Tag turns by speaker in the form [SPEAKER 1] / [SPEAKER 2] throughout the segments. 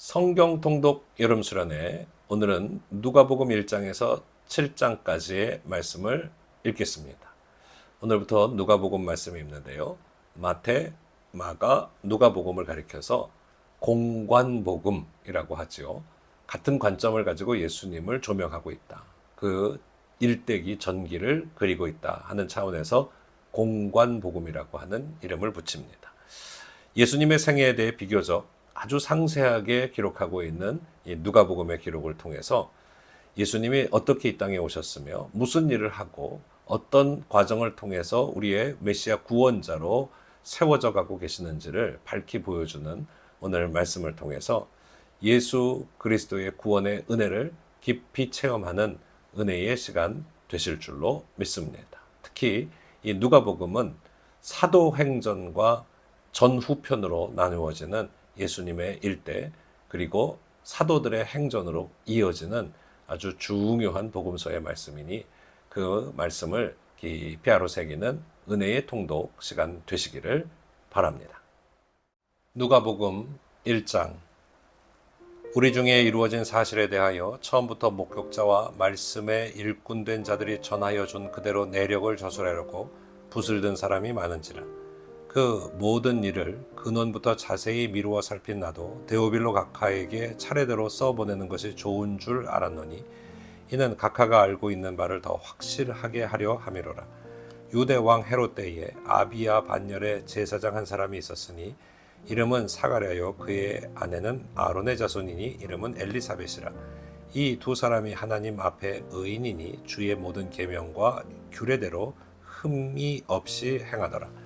[SPEAKER 1] 성경 통독 여름 수련회, 오늘은 누가복음 1장에서 7장까지의 말씀을 읽겠습니다. 오늘부터 누가복음 말씀이 있는데요. 마태, 마가, 누가복음을 가리켜서 공관복음이라고 하죠. 같은 관점을 가지고 예수님을 조명하고 있다. 그 일대기 전기를 그리고 있다 하는 차원에서 공관복음이라고 하는 이름을 붙입니다. 예수님의 생애에 대해 비교적 아주 상세하게 기록하고 있는 이 누가복음의 기록을 통해서 예수님이 어떻게 이 땅에 오셨으며 무슨 일을 하고 어떤 과정을 통해서 우리의 메시아 구원자로 세워져 가고 계시는지를 밝히 보여주는 오늘 말씀을 통해서 예수 그리스도의 구원의 은혜를 깊이 체험하는 은혜의 시간 되실 줄로 믿습니다. 특히 이 누가복음은 사도행전과 전후편으로 나누어지는 예수님의 일대 그리고 사도들의 행전으로 이어지는 아주 중요한 복음서의 말씀이니 그 말씀을 깊이 새기는 은혜의 통독 시간 되시기를 바랍니다. 누가복음 1장. 우리 중에 이루어진 사실에 대하여 처음부터 목격자와 말씀에 일꾼된 자들이 전하여 준 그대로 내력을 저술하려고 붓을 든 사람이 많은지라. 그 모든 일을 근원부터 자세히 미루어 살핀 나도 데오빌로 각하에게 차례대로 써보내는 것이 좋은 줄 알았노니 이는 각하가 알고 있는 바를 더 확실하게 하려 함이로라. 유대 왕 헤롯 때에 아비야 반열에 제사장 한 사람이 있었으니 이름은 사가랴요 그의 아내는 아론의 자손이니 이름은 엘리사벳이라. 이 두 사람이 하나님 앞에 의인이니 주의 모든 계명과 규례대로 흠이 없이 행하더라.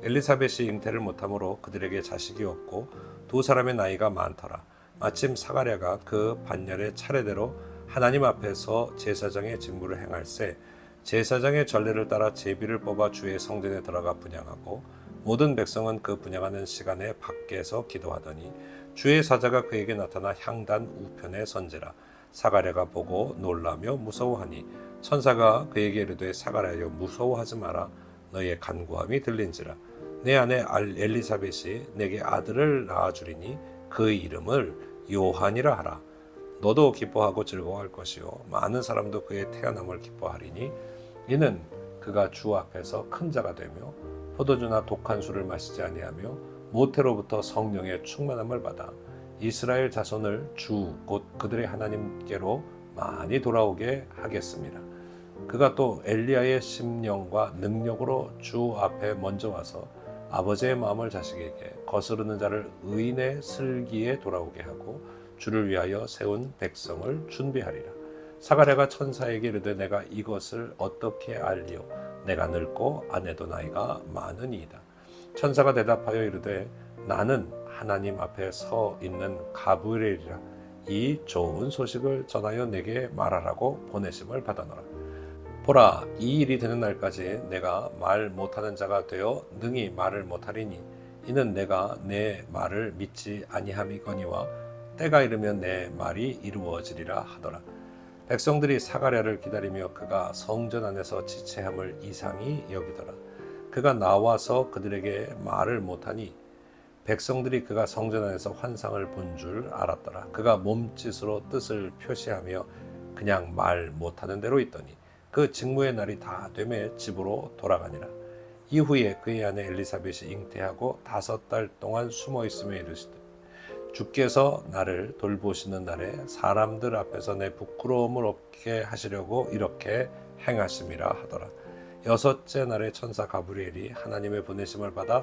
[SPEAKER 1] 엘리사벳이 잉태를 못하므로 그들에게 자식이 없고 두 사람의 나이가 많더라. 마침 사가랴가 그 반열의 차례대로 하나님 앞에서 제사장의 직무를 행할세 제사장의 전례를 따라 제비를 뽑아 주의 성전에 들어가 분향하고 모든 백성은 그 분향하는 시간에 밖에서 기도하더니 주의 사자가 그에게 나타나 향단 우편에 선지라. 사가랴가 보고 놀라며 무서워하니 천사가 그에게 이르되 사가랴여 무서워하지 마라. 너의 간구함이 들린지라. 내 아내 엘리사벳이 내게 아들을 낳아주리니 그 이름을 요한이라 하라. 너도 기뻐하고 즐거워할 것이요 많은 사람도 그의 태어남을 기뻐하리니 이는 그가 주 앞에서 큰 자가 되며 포도주나 독한 술을 마시지 아니하며 모태로부터 성령의 충만함을 받아 이스라엘 자손을 주 곧 그들의 하나님께로 많이 돌아오게 하겠습니다. 그가 또 엘리야의 심령과 능력으로 주 앞에 먼저 와서 아버지의 마음을 자식에게 거스르는 자를 의인의 슬기에 돌아오게 하고 주를 위하여 세운 백성을 준비하리라. 사가랴가 천사에게 이르되 내가 이것을 어떻게 알리오? 내가 늙고 아내도 나이가 많으니이다. 천사가 대답하여 이르되 나는 하나님 앞에 서 있는 가브리엘이라. 이 좋은 소식을 전하여 내게 말하라고 보내심을 받아노라. 보라, 이 일이 되는 날까지 내가 말 못하는 자가 되어 능히 말을 못하리니 이는 내가 내 말을 믿지 아니함이거니와 때가 이르면 내 말이 이루어지리라 하더라. 백성들이 사가랴를 기다리며 그가 성전 안에서 지체함을 이상히 여기더라. 그가 나와서 그들에게 말을 못하니 백성들이 그가 성전 안에서 환상을 본 줄 알았더라. 그가 몸짓으로 뜻을 표시하며 그냥 말 못하는 대로 있더니 그 직무의 날이 다 되매 집으로 돌아가니라. 이후에 그의 아내 엘리사벳이 잉태하고 5달 동안 숨어 있으며 이르시되 주께서 나를 돌보시는 날에 사람들 앞에서 내 부끄러움을 없게 하시려고 이렇게 행하심이라 하더라. 6째 날에 천사 가브리엘이 하나님의 보내심을 받아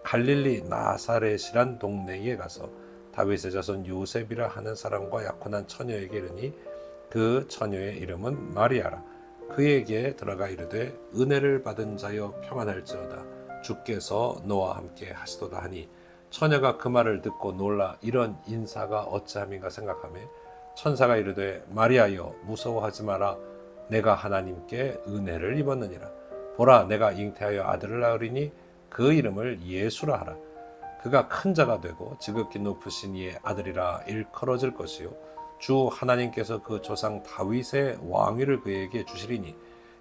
[SPEAKER 1] 갈릴리 나사렛이란 동네에 가서 다윗의 자손 요셉이라 하는 사람과 약혼한 처녀에게 이르니 그 처녀의 이름은 마리아라. 그에게 들어가 이르되 은혜를 받은 자여 평안할지어다. 주께서 너와 함께 하시도다 하니 처녀가 그 말을 듣고 놀라 이런 인사가 어찌함인가 생각하며 천사가 이르되 마리아여 무서워하지 마라. 내가 하나님께 은혜를 입었느니라. 보라 내가 잉태하여 아들을 낳으리니 그 이름을 예수라 하라. 그가 큰 자가 되고 지극히 높으신 이의 아들이라 일컬어질 것이요 주 하나님께서 그 조상 다윗의 왕위를 그에게 주시리니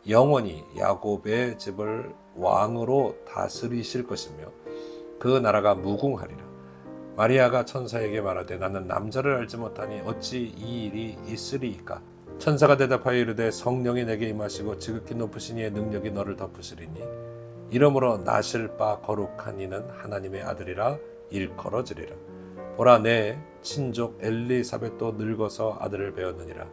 [SPEAKER 1] 영원히 야곱의 집을 왕으로 다스리실 것이며 그 나라가 무궁하리라. 마리아가 천사에게 말하되 나는 남자를 알지 못하니 어찌 이 일이 있으리이까. 천사가 대답하여 이르되 성령이 내게 임하시고 지극히 높으신 이의 능력이 너를 덮으시리니 이러므로 나실 바 거룩한 이는 하나님의 아들이라 일컬어지리라. 보라 내 친족 엘리사벳도 늙어서 아들을 배웠느니라.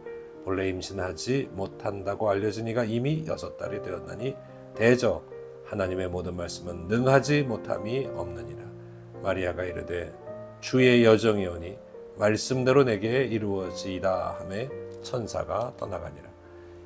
[SPEAKER 1] 본래 임신하지 못한다고 알려진 이가 이미 6달이 되었나니 대저 하나님의 모든 말씀은 능하지 못함이 없느니라. 마리아가 이르되 주의 여정이오니 말씀대로 내게 이루어지이다 하매 천사가 떠나가니라.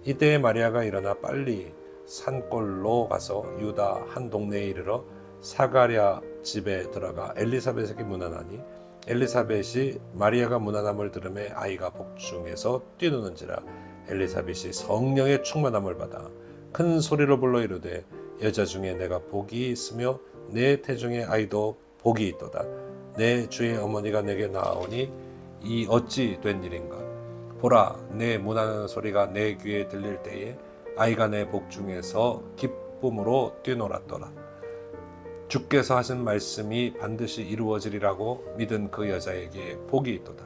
[SPEAKER 1] 이때에 마리아가 일어나 빨리 산골로 가서 유다 한 동네에 이르러 사가랴 집에 들어가 엘리사벳에게 문안하니 엘리사벳이 마리아가 문안함을 들으매 아이가 복중에서 뛰노는지라. 엘리사벳이 성령의 충만함을 받아 큰 소리로 불러 이르되 여자 중에 내가 복이 있으며 내 태중의 아이도 복이 있도다. 내 주의 어머니가 내게 나아오니 이 어찌 된 일인가. 보라 내 문하는 소리가 내 귀에 들릴 때에 아이가 내 복중에서 기쁨으로 뛰놀았더라. 주께서 하신 말씀이 반드시 이루어지리라고 믿은 그 여자에게 복이 있도다.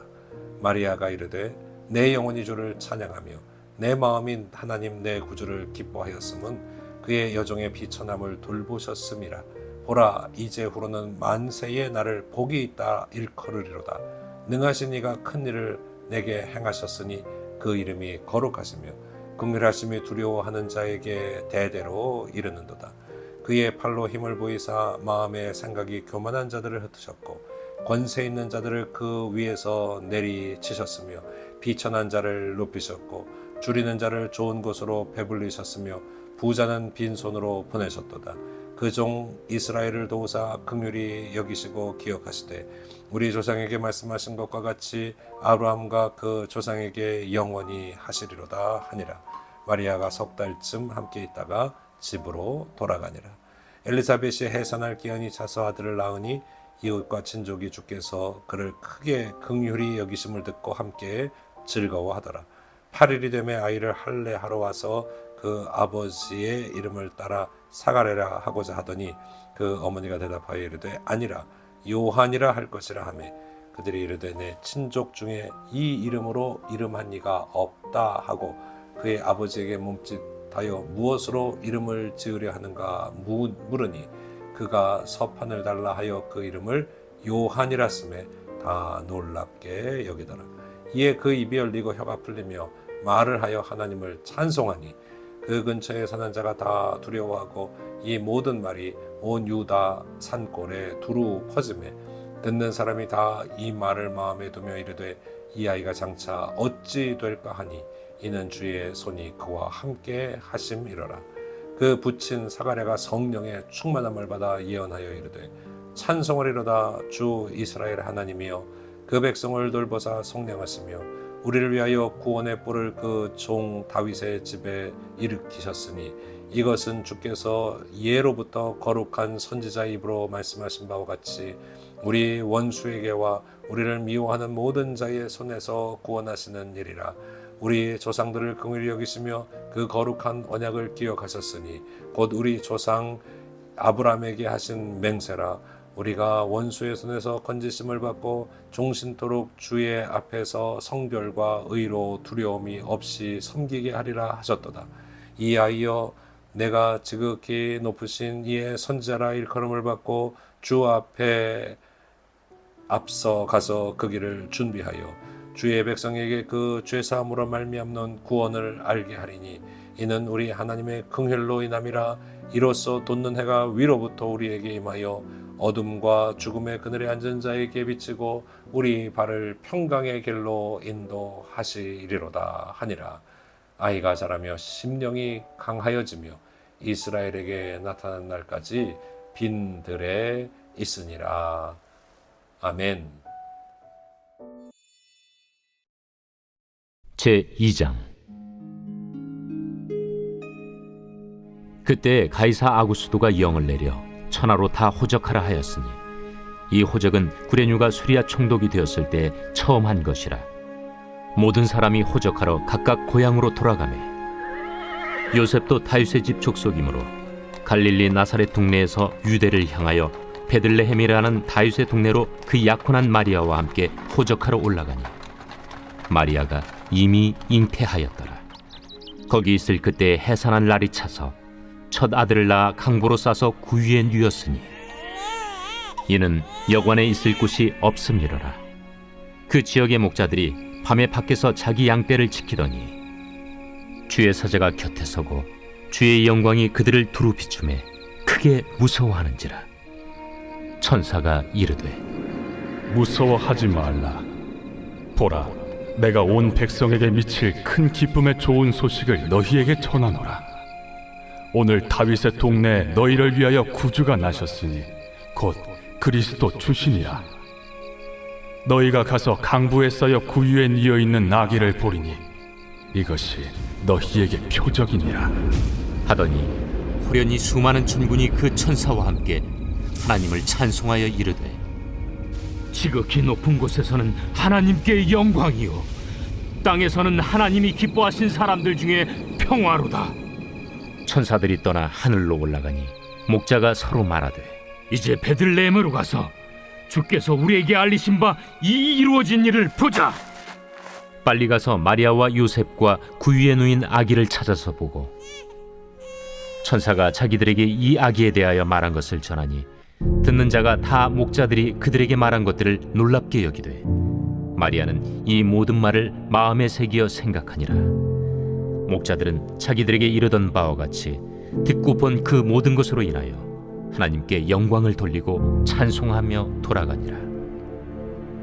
[SPEAKER 1] 마리아가 이르되 내 영혼이 주를 찬양하며 내 마음이 하나님 내 구주를 기뻐하였음은 그의 여종의 비천함을 돌보셨음이라. 보라 이제후로는 만세에 나를 복이 있다 일컬으리로다. 능하신 이가 큰 일을 내게 행하셨으니 그 이름이 거룩하시며 긍휼하심이 두려워하는 자에게 대대로 이르는도다. 그의 팔로 힘을 보이사 마음의 생각이 교만한 자들을 흩으셨고 권세 있는 자들을 그 위에서 내리치셨으며 비천한 자를 높이셨고 줄이는 자를 좋은 곳으로 배불리셨으며 부자는 빈손으로 보내셨도다. 그 종 이스라엘을 도우사 긍휼히 여기시고 기억하시되 우리 조상에게 말씀하신 것과 같이 아브라함과 그 조상에게 영원히 하시리로다 하니라. 마리아가 6달쯤 함께 있다가 집으로 돌아가니라. 엘리사벳이 해산할 기한이 차서 아들을 낳으니 이웃과 친족이 주께서 그를 크게 긍휼히 여기심을 듣고 함께 즐거워하더라. 8일이 되매 아이를 할례하러 와서 그 아버지의 이름을 따라 사가랴라 하고자 하더니 그 어머니가 대답하여 이르되 아니라 요한이라 할 것이라 하매 그들이 이르되 내 친족 중에 이 이름으로 이름한 이가 없다 하고 그의 아버지에게 몸짓하여 무엇으로 이름을 지으려 하는가 물으니 그가 서판을 달라 하여 그 이름을 요한이라 쓰매 다 놀랍게 여기더라. 이에 그 입이 열리고 혀가 풀리며 말을 하여 하나님을 찬송하니 그 근처에 사는 자가 다 두려워하고 이 모든 말이 온 유다 산골에 두루 퍼지매 듣는 사람이 다 이 말을 마음에 두며 이르되 이 아이가 장차 어찌 될까 하니 이는 주의 손이 그와 함께 하심이로라. 그 부친 사가랴가 성령의 충만함을 받아 예언하여 이르되 찬송하리로다. 주 이스라엘 하나님이여 그 백성을 돌보사 속량하시며 우리를 위하여 구원의 뿔을 그 종 다윗의 집에 일으키셨으니 이것은 주께서 예로부터 거룩한 선지자 입으로 말씀하신 바와 같이 우리 원수에게와 우리를 미워하는 모든 자의 손에서 구원하시는 일이라. 우리 조상들을 긍휼히 여기시며 그 거룩한 언약을 기억하셨으니 곧 우리 조상 아브라함에게 하신 맹세라. 우리가 원수의 손에서 건지심을 받고 종신토록 주의 앞에서 성결과 의로 두려움이 없이 섬기게 하리라 하셨도다. 이 아이여 내가 지극히 높으신 이의 선지자라 일컬음을 받고 주 앞에 앞서 가서 그 길을 준비하여 주의 백성에게 그 죄사함으로 말미암는 구원을 알게 하리니 이는 우리 하나님의 긍휼로 인함이라. 이로써 돋는 해가 위로부터 우리에게 임하여 어둠과 죽음의 그늘에 앉은 자에게 비치고 우리 발을 평강의 길로 인도하시리로다 하니라. 아이가 자라며 심령이 강하여지며 이스라엘에게 나타난 날까지 빈들에 있으니라. 아멘.
[SPEAKER 2] 제2장. 그때 가이사 아구스도가 영을 내려 천하로 다 호적하라 하였으니 이 호적은 구레뉴가 수리아 총독이 되었을 때 처음 한 것이라. 모든 사람이 호적하러 각각 고향으로 돌아가매 요셉도 다윗의 집 족속이므로 갈릴리 나사렛 동네에서 유대를 향하여 베들레헴이라는 다윗의 동네로 그 약혼한 마리아와 함께 호적하러 올라가니 마리아가 이미 잉태하였더라. 거기 있을 그때 해산한 날이 차서 첫 아들을 낳아 강보로 싸서 구유에 누였으니 이는 여관에 있을 곳이 없음이로라. 그 지역의 목자들이 밤에 밖에서 자기 양떼를 지키더니 주의 사자가 곁에 서고 주의 영광이 그들을 두루 비추매 크게 무서워하는지라. 천사가 이르되
[SPEAKER 3] 무서워하지 말라. 보라, 내가 온 백성에게 미칠 큰 기쁨의 좋은 소식을 너희에게 전하노라. 오늘 다윗의 동네에 너희를 위하여 구주가 나셨으니 곧 그리스도 주시니라. 너희가 가서 강부에 쌓여 구유에 뉘어 있는 나귀를 보리니 이것이 너희에게 표적이니라.
[SPEAKER 2] 하더니 호련히 수많은 천군이 그 천사와 함께 하나님을 찬송하여 이르되 지극히 높은 곳에서는 하나님께 영광이요 땅에서는 하나님이 기뻐하신 사람들 중에 평화로다. 천사들이 떠나 하늘로 올라가니 목자가 서로 말하되 이제 베들레헴으로 가서 주께서 우리에게 알리신 바 이 이루어진 일을 보자. 빨리 가서 마리아와 요셉과 구유에 누인 아기를 찾아서 보고 천사가 자기들에게 이 아기에 대하여 말한 것을 전하니 듣는 자가 다 목자들이 그들에게 말한 것들을 놀랍게 여기되 마리아는 이 모든 말을 마음에 새기어 생각하니라. 목자들은 자기들에게 이르던 바와 같이 듣고 본 그 모든 것으로 인하여 하나님께 영광을 돌리고 찬송하며 돌아가니라.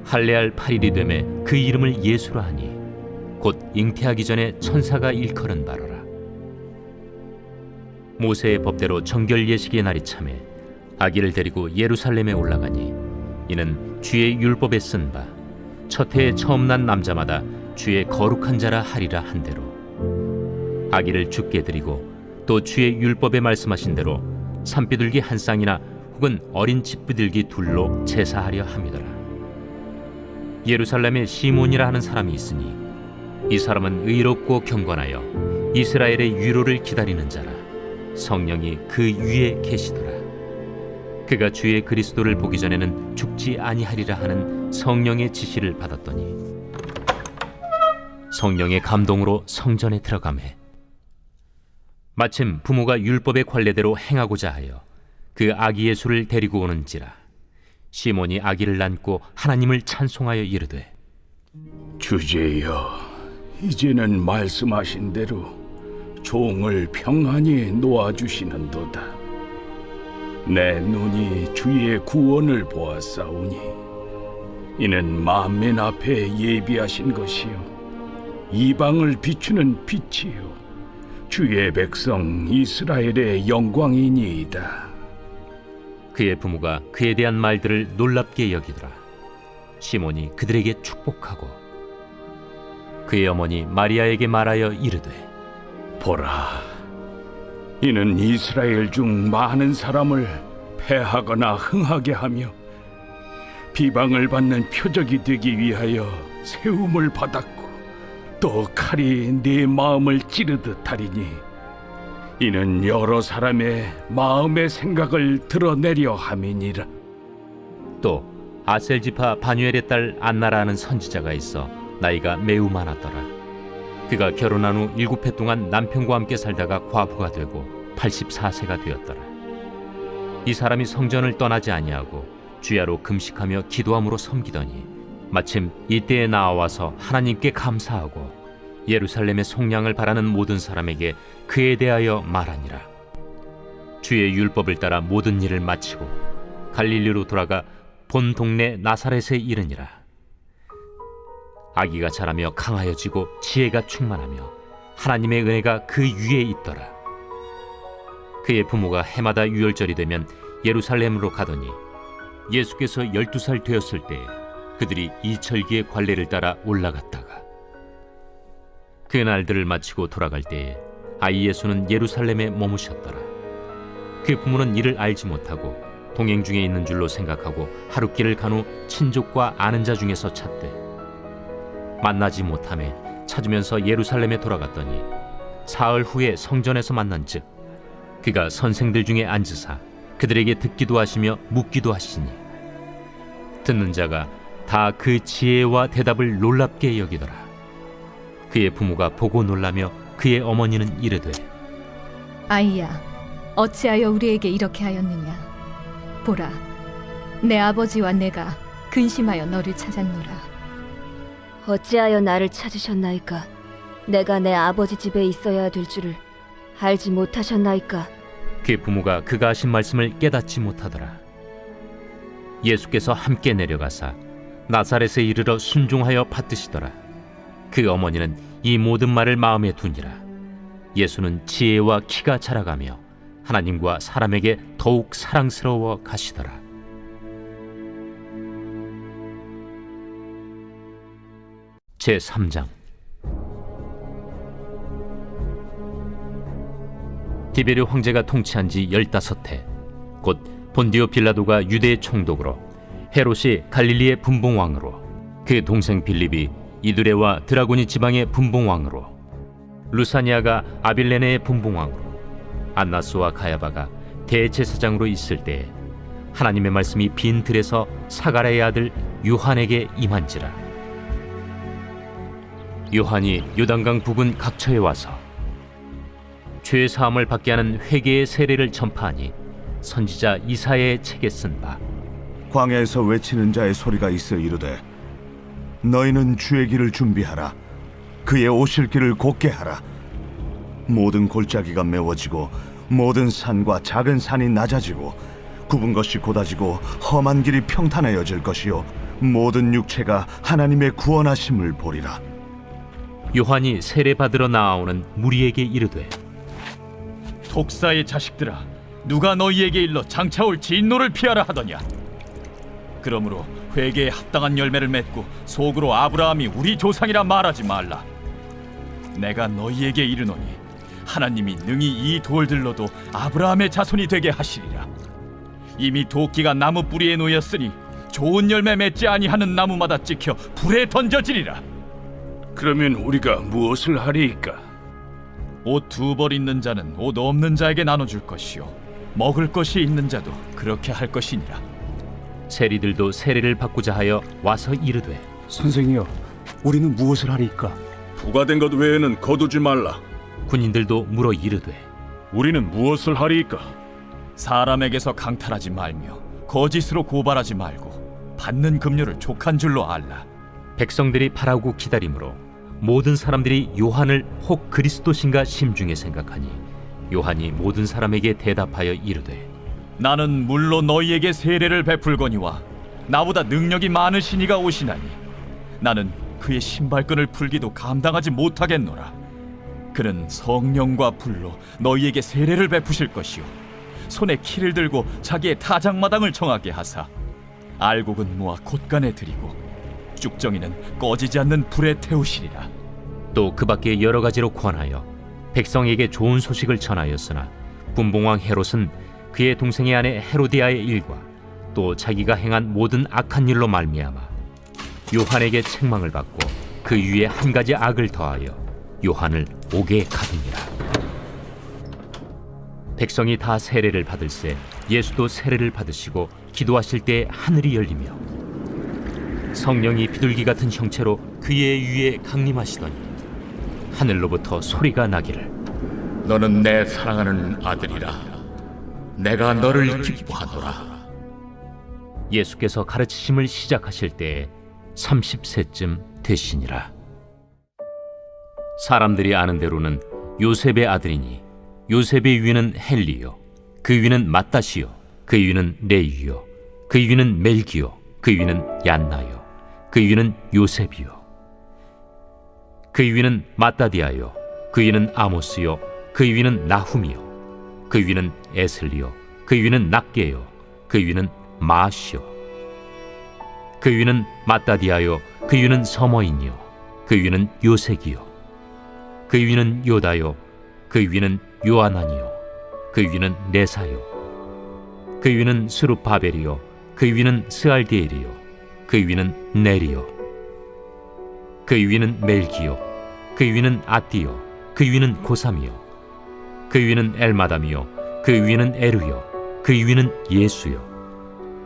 [SPEAKER 2] 할례할 8일이 되매 그 이름을 예수라 하니 곧 잉태하기 전에 천사가 일컬은 바로라. 모세의 법대로 정결 예식의 날이 차매 아기를 데리고 예루살렘에 올라가니 이는 주의 율법에 쓴 바 첫 해에 처음 난 남자마다 주의 거룩한 자라 하리라 한 대로 아기를 주께 드리고 또 주의 율법에 말씀하신 대로 산비둘기 한 쌍이나 혹은 어린 집비둘기 둘로 제사하려 함이더라. 예루살렘에 시몬이라 하는 사람이 있으니 이 사람은 의롭고 경건하여 이스라엘의 위로를 기다리는 자라. 성령이 그 위에 계시더라. 그가 주의 그리스도를 보기 전에는 죽지 아니하리라 하는 성령의 지시를 받았더니 성령의 감동으로 성전에 들어가매 마침 부모가 율법의 관례대로 행하고자 하여 그 아기 예수를 데리고 오는지라. 시몬이 아기를 안고 하나님을 찬송하여 이르되
[SPEAKER 4] 주제여, 이제는 말씀하신 대로 종을 평안히 놓아주시는도다. 내 눈이 주의 구원을 보았사오니 이는 만민 앞에 예비하신 것이요 이방을 비추는 빛이요 주의 백성 이스라엘의 영광이니이다.
[SPEAKER 2] 그의 부모가 그에 대한 말들을 놀랍게 여기더라. 시몬이 그들에게 축복하고 그의 어머니 마리아에게 말하여 이르되
[SPEAKER 4] 보라, 이는 이스라엘 중 많은 사람을 패하거나 흥하게 하며 비방을 받는 표적이 되기 위하여 세움을 받았고 또 칼이 네 마음을 찌르듯 하리니 이는 여러 사람의 마음의 생각을 드러내려 함이니라.
[SPEAKER 2] 또 아셀지파 바뉴엘의 딸 안나라는 선지자가 있어 나이가 매우 많았더라. 그가 결혼한 후 7해 동안 남편과 함께 살다가 과부가 되고 84세가 되었더라. 이 사람이 성전을 떠나지 아니하고 주야로 금식하며 기도함으로 섬기더니 마침 이때에 나와서 하나님께 감사하고 예루살렘의 속량을 바라는 모든 사람에게 그에 대하여 말하니라. 주의 율법을 따라 모든 일을 마치고 갈릴리로 돌아가 본 동네 나사렛에 이르니라. 아기가 자라며 강하여지고 지혜가 충만하며 하나님의 은혜가 그 위에 있더라. 그의 부모가 해마다 유월절이 되면 예루살렘으로 가더니 예수께서 12살 되었을 때 그들이 이철기의 관례를 따라 올라갔다가 그 날들을 마치고 돌아갈 때에 아이 예수는 예루살렘에 머무셨더라. 그 부모는 이를 알지 못하고 동행 중에 있는 줄로 생각하고 하룻길을 간 후 친족과 아는 자 중에서 찾되 만나지 못하매 찾으면서 예루살렘에 돌아갔더니 사흘 후에 성전에서 만난즉 그가 선생들 중에 앉으사 그들에게 듣기도 하시며 묻기도 하시니 듣는 자가 다 그 지혜와 대답을 놀랍게 여기더라. 그의 부모가 보고 놀라며 그의 어머니는 이르되
[SPEAKER 5] 아이야, 어찌하여 우리에게 이렇게 하였느냐? 보라, 내 아버지와 내가 근심하여 너를 찾았노라.
[SPEAKER 6] 어찌하여 나를 찾으셨나이까? 내가 내 아버지 집에 있어야 될 줄을 알지 못하셨나이까?
[SPEAKER 2] 그의 부모가 그가 하신 말씀을 깨닫지 못하더라. 예수께서 함께 내려가사 나사렛에 이르러 순종하여 받드시더라. 그 어머니는 이 모든 말을 마음에 두니라. 예수는 지혜와 키가 자라가며 하나님과 사람에게 더욱 사랑스러워 가시더라. 제3장. 디베르 황제가 통치한 지 15해, 곧 본디오 빌라도가 유대의 총독으로, 헤롯이 갈릴리의 분봉왕으로, 그 동생 빌립이 이두레와 드라고니 지방의 분봉왕으로, 루사니아가 아빌레네의 분봉왕으로, 안나스와 가야바가 대제사장으로 있을 때에 하나님의 말씀이 빈 들에서 사가랴의 아들 요한에게 임한지라. 요한이 요단강 부근 각처에 와서 죄 사함을 받게 하는 회개의 세례를 전파하니 선지자 이사야의 책에 쓴 바
[SPEAKER 7] 광야에서 외치는 자의 소리가 있어 이르되 너희는 주의 길을 준비하라. 그의 오실 길을 곧게 하라. 모든 골짜기가 메워지고 모든 산과 작은 산이 낮아지고 굽은 것이 곧아지고 험한 길이 평탄하여질 것이요 모든 육체가 하나님의 구원하심을 보리라.
[SPEAKER 2] 요한이 세례 받으러 나아오는 무리에게 이르되
[SPEAKER 8] 독사의 자식들아, 누가 너희에게 일러 장차올 진노를 피하라 하더냐? 그러므로 회개에 합당한 열매를 맺고 속으로 아브라함이 우리 조상이라 말하지 말라. 내가 너희에게 이르노니 하나님이 능히 이 돌들로도 아브라함의 자손이 되게 하시리라. 이미 도끼가 나무 뿌리에 놓였으니 좋은 열매 맺지 아니하는 나무마다 찍혀 불에 던져지리라.
[SPEAKER 4] 그러면 우리가 무엇을 하리이까?
[SPEAKER 8] 옷 2벌 있는 자는 옷 없는 자에게 나눠줄 것이요 먹을 것이 있는 자도 그렇게 할 것이니라.
[SPEAKER 2] 세리들도 세례를 받고자 하여 와서 이르되
[SPEAKER 9] 선생이여, 우리는 무엇을 하리이까?
[SPEAKER 4] 부과된 것 외에는 거두지 말라.
[SPEAKER 2] 군인들도 물어 이르되
[SPEAKER 3] 우리는 무엇을 하리이까?
[SPEAKER 8] 사람에게서 강탈하지 말며 거짓으로 고발하지 말고 받는 급료를 족한 줄로 알라.
[SPEAKER 2] 백성들이 바라고 기다림으로 모든 사람들이 요한을 혹 그리스도신가 심중에 생각하니 요한이 모든 사람에게 대답하여 이르되
[SPEAKER 8] 나는 물로 너희에게 세례를 베풀거니와 나보다 능력이 많으신 이가 오시나니 나는 그의 신발끈을 풀기도 감당하지 못하겠노라. 그는 성령과 불로 너희에게 세례를 베푸실 것이요 손에 키를 들고 자기의 타작마당을 정하게 하사 알곡은 모아 곶간에 들이고 쭉정이는 꺼지지 않는 불에 태우시리라.
[SPEAKER 2] 또 그 밖에 여러 가지로 권하여 백성에게 좋은 소식을 전하였으나 분봉왕 헤롯은 그의 동생의 아내 헤로디아의 일과 또 자기가 행한 모든 악한 일로 말미암아 요한에게 책망을 받고 그 위에 한 가지 악을 더하여 요한을 옥에 가두니라. 백성이 다 세례를 받을새 예수도 세례를 받으시고 기도하실 때 하늘이 열리며 성령이 비둘기 같은 형체로 그의 위에 강림하시더니 하늘로부터 소리가 나기를
[SPEAKER 10] 너는 내 사랑하는 아들이라. 내가 너를 기뻐하노라.
[SPEAKER 2] 예수께서 가르치심을 시작하실 때에 30세쯤 되시니라. 사람들이 아는 대로는 요셉의 아들이니 요셉의 위는 헬리요 그 위는 마따시요 그 위는 레위요 그 위는 멜기요 그 위는 얀나요 그 위는 요셉이요 그 위는 마따디아요 그 위는 아모스요 그 위는 나훔이요 그 위는 에슬리요 그 위는 낫게요 그 위는 마시요 그 위는 마따디아요 그 위는 서머인이요 그 위는 요색이요 그 위는 요다요 그 위는 요아난이요 그 위는 네사요 그 위는 스룹바벨이요 그 위는 스알디엘이요 그 위는 네리요 그 위는 멜기요 그 위는 아띠요 그 위는 고삼이요 그 위는 엘마담이요 그 위는 에루요 그 위는 예수요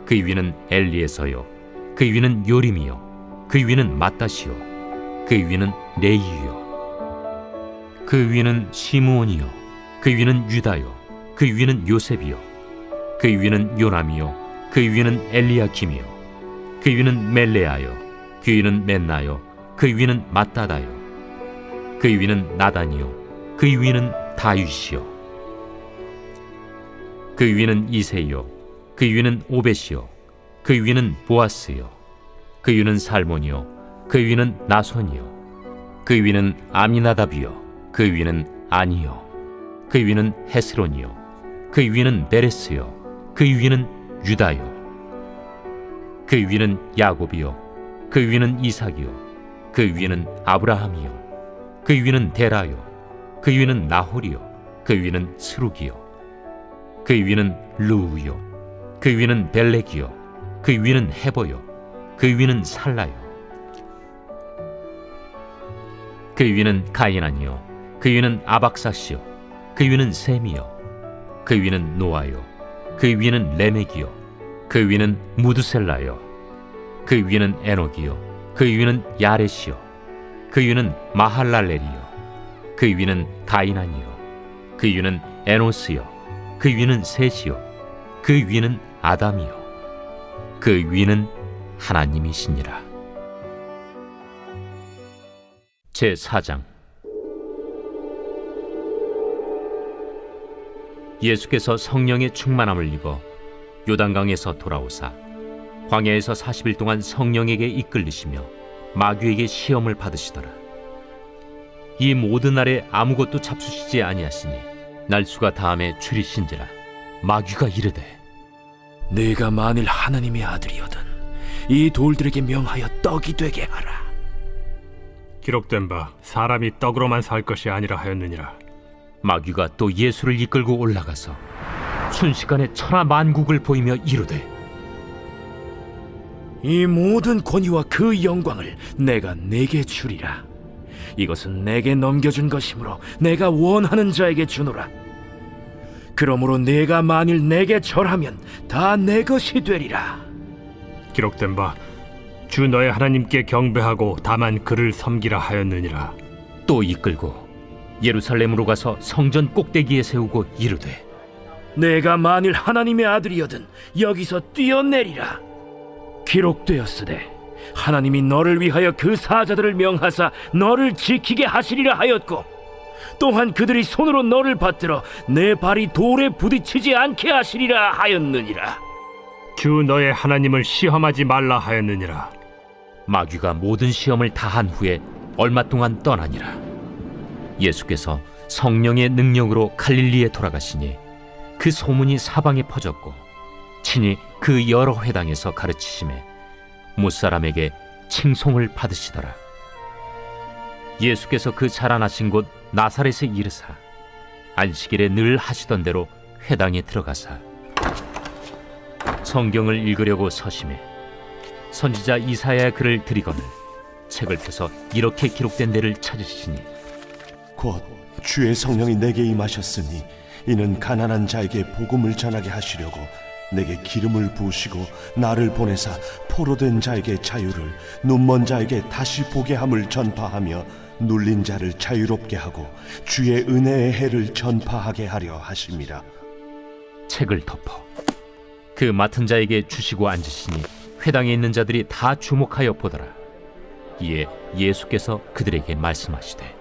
[SPEAKER 2] 그 위는 엘리에서요 그 위는 요림이요 그 위는 마따시요 그 위는 레이유요 그 위는 시므온이요 그 위는 유다요 그 위는 요셉이요 그 위는 요남이요 그 위는 엘리야킴이요 그 위는 멜레아요 그 위는 멘나요 그 위는 마따다요 그 위는 나단이요 그 위는 다윗이요 그 위는 이세요 그 위는 오벳이요 그 위는 보아스요 그 위는 살몬이요 그 위는 나손이요 그 위는 아미나답이요 그 위는 아니요 그 위는 헤스론이요 그 위는 베레스요 그 위는 유다요 그 위는 야곱이요 그 위는 이삭이요 그 위는 아브라함이요 그 위는 데라요 그 위는 나홀이요 그 위는 스룩이요 그 위는 루우요 그 위는 벨렉이요 그 위는 헤버요 그 위는 살라요 그 위는 가이난이요 그 위는 아박사시요 그 위는 셈이요 그 위는 노아요 그 위는 레멕이요 그 위는 무드셀라요 그 위는 에녹이요 그 위는 야렛이요 그 위는 마할랄렐이요 그 위는 가이난이요 그 위는 에노스요 그 위는 셋이요 그 위는 아담이요 그 위는 하나님이시니라. 제4장. 예수께서 성령의 충만함을 입어 요단강에서 돌아오사 광야에서 40일 동안 성령에게 이끌리시며 마귀에게 시험을 받으시더라. 이 모든 날에 아무것도 잡수시지 아니하시니 날수가 다함에 줄이신지라. 마귀가 이르되
[SPEAKER 11] 네가 만일 하나님의 아들이거든 이 돌들에게 명하여 떡이 되게 하라.
[SPEAKER 9] 기록된 바 사람이 떡으로만 살 것이 아니라 하였느니라.
[SPEAKER 2] 마귀가 또 예수를 이끌고 올라가서 순식간에 천하 만국을 보이며 이르되
[SPEAKER 11] 이 모든 권위와 그 영광을 내가 네게 주리라. 이것은 내게 넘겨준 것이므로 내가 원하는 자에게 주노라. 그러므로 네가 만일 내게 절하면 다 내 것이 되리라.
[SPEAKER 9] 기록된 바 주 너의 하나님께 경배하고 다만 그를 섬기라 하였느니라.
[SPEAKER 2] 또 이끌고 예루살렘으로 가서 성전 꼭대기에 세우고 이르되
[SPEAKER 11] 내가 만일 하나님의 아들이거든 여기서 뛰어내리라. 기록되었으되 하나님이 너를 위하여 그 사자들을 명하사 너를 지키게 하시리라 하였고 또한 그들이 손으로 너를 받들어 내 발이 돌에 부딪히지 않게 하시리라 하였느니라.
[SPEAKER 9] 주 너의 하나님을 시험하지 말라 하였느니라.
[SPEAKER 2] 마귀가 모든 시험을 다한 후에 얼마 동안 떠나니라. 예수께서 성령의 능력으로 갈릴리에 돌아가시니 그 소문이 사방에 퍼졌고 친히 그 여러 회당에서 가르치심에 못사람에게 칭송을 받으시더라. 예수께서 그 자라나신 곳 나사렛에 이르사 안식일에 늘 하시던 대로 회당에 들어가사 성경을 읽으려고 서심해 선지자 이사야의 글을 들이거늘 책을 펴서 이렇게 기록된 데를 찾으시니
[SPEAKER 7] 곧 주의 성령이 내게 임하셨으니 이는 가난한 자에게 복음을 전하게 하시려고 내게 기름을 부으시고 나를 보내사 포로된 자에게 자유를 눈먼 자에게 다시 보게 함을 전파하며 눌린 자를 자유롭게 하고 주의 은혜의 해를 전파하게 하려 하심이라.
[SPEAKER 2] 책을 덮어 그 맡은 자에게 주시고 앉으시니 회당에 있는 자들이 다 주목하여 보더라. 이에 예수께서 그들에게 말씀하시되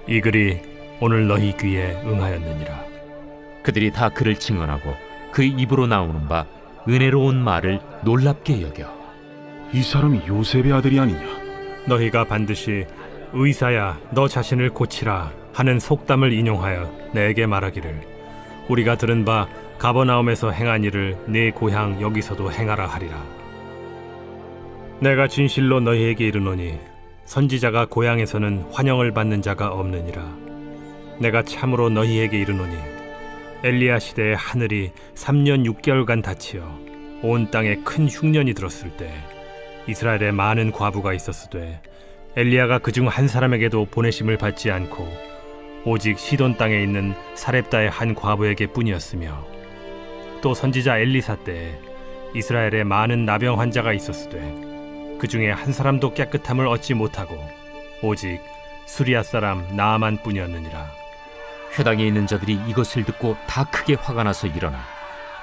[SPEAKER 9] 이 글이 오늘 너희 귀에 응하였느니라.
[SPEAKER 2] 그들이 다 그를 증언하고 그 입으로 나오는 바 은혜로운 말을 놀랍게 여겨
[SPEAKER 3] 이 사람이 요셉의 아들이 아니냐?
[SPEAKER 9] 너희가 반드시 의사야 너 자신을 고치라 하는 속담을 인용하여 내게 말하기를 우리가 들은 바 가버나움에서 행한 일을 네 고향 여기서도 행하라 하리라. 내가 진실로 너희에게 이르노니 선지자가 고향에서는 환영을 받는 자가 없느니라. 내가 참으로 너희에게 이르노니 엘리야 시대에 하늘이 3년 6개월간 닫히어 온 땅에 큰 흉년이 들었을 때 이스라엘에 많은 과부가 있었으되 엘리야가 그중 한 사람에게도 보내심을 받지 않고 오직 시돈 땅에 있는 사렙다의 한 과부에게 뿐이었으며 또 선지자 엘리사 때에 이스라엘에 많은 나병 환자가 있었으되 그 중에 한 사람도 깨끗함을 얻지 못하고 오직 수리아 사람 나아만뿐이었느니라.
[SPEAKER 2] 회당에 있는 자들이 이것을 듣고 다 크게 화가 나서 일어나